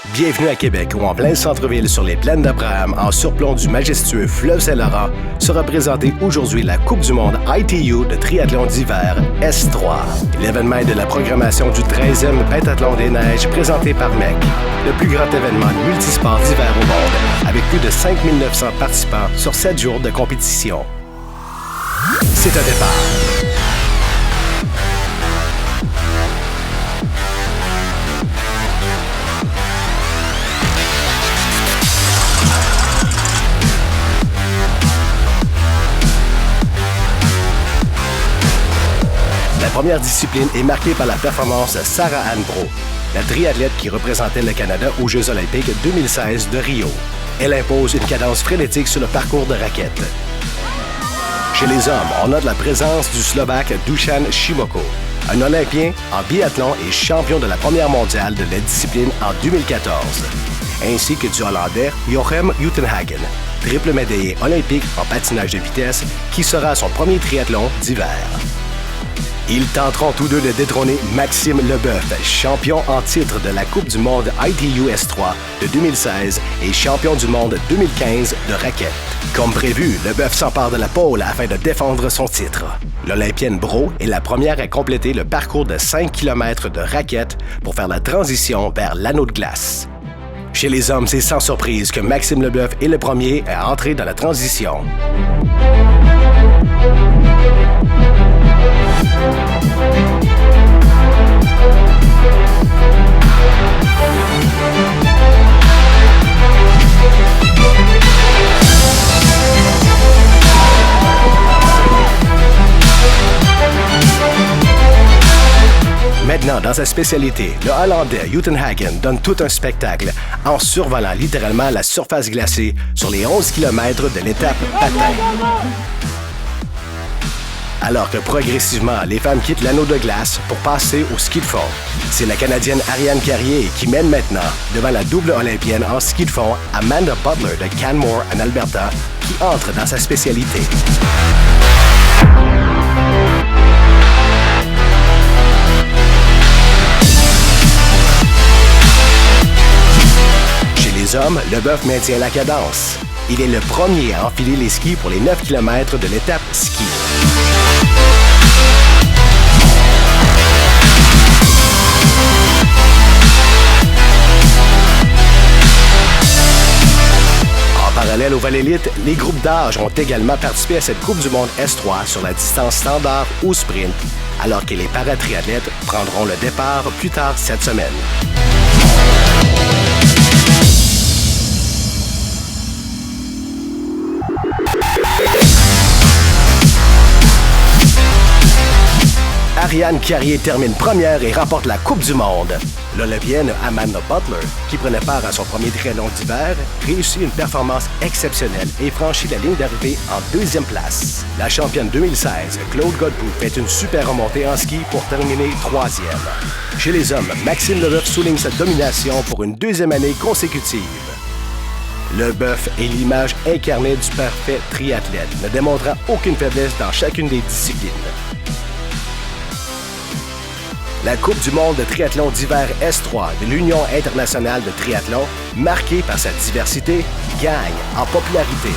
Bienvenue à Québec, où en plein centre-ville, sur les plaines d'Abraham, en surplomb du majestueux fleuve Saint-Laurent, sera présentée aujourd'hui la Coupe du monde ITU de triathlon d'hiver S3. L'événement est de la programmation du 13e Pentathlon des neiges présenté par MEC, le plus grand événement multisport d'hiver au monde, avec plus de 5 900 participants sur 7 jours de compétition. C'est un départ. La première discipline est marquée par la performance de Sarah Anne Brault, la triathlète qui représentait le Canada aux Jeux olympiques 2016 de Rio. Elle impose une cadence frénétique sur le parcours de raquettes. Chez les hommes, on note la présence du Slovaque Dušan Šimko, un Olympien en biathlon et champion de la première mondiale de la discipline en 2014, ainsi que du Hollandais Jochem Uitenhagen, triple médaillé olympique en patinage de vitesse, qui sera son premier triathlon d'hiver. Ils tenteront tous deux de détrôner Maxime Leboeuf, champion en titre de la Coupe du monde ITU S3 de 2016 et champion du monde 2015 de raquettes. Comme prévu, Leboeuf s'empare de la pole afin de défendre son titre. L'Olympienne Brault est la première à compléter le parcours de 5 km de raquettes pour faire la transition vers l'anneau de glace. Chez les hommes, c'est sans surprise que Maxime Leboeuf est le premier à entrer dans la transition. Maintenant, dans sa spécialité, le Hollandais Uitenhagen donne tout un spectacle en survolant littéralement la surface glacée sur les 11 km de l'étape patin. Alors que progressivement, les femmes quittent l'anneau de glace pour passer au ski de fond. C'est la Canadienne Ariane Carrier qui mène maintenant devant la double olympienne en ski de fond Amanda Butler de Canmore en Alberta qui entre dans sa spécialité. Chez les hommes, Leboeuf maintient la cadence. Il est le premier à enfiler les skis pour les 9 km de l'étape ski. En parallèle au vol élite, les groupes d'âge ont également participé à cette Coupe du monde S3 sur la distance standard ou sprint, alors que les paratriathlètes prendront le départ plus tard cette semaine. Ariane Carrier termine première et remporte la Coupe du monde. L'Olympienne Amanda Butler, qui prenait part à son premier triathlon d'hiver, réussit une performance exceptionnelle et franchit la ligne d'arrivée en deuxième place. La championne 2016, Claude Godbout, fait une super remontée en ski pour terminer troisième. Chez les hommes, Maxime Leboeuf souligne sa domination pour une deuxième année consécutive. Leboeuf est l'image incarnée du parfait triathlète, ne démontrant aucune faiblesse dans chacune des disciplines. La Coupe du monde de triathlon d'hiver S3 de l'Union internationale de triathlon, marquée par sa diversité, gagne en popularité.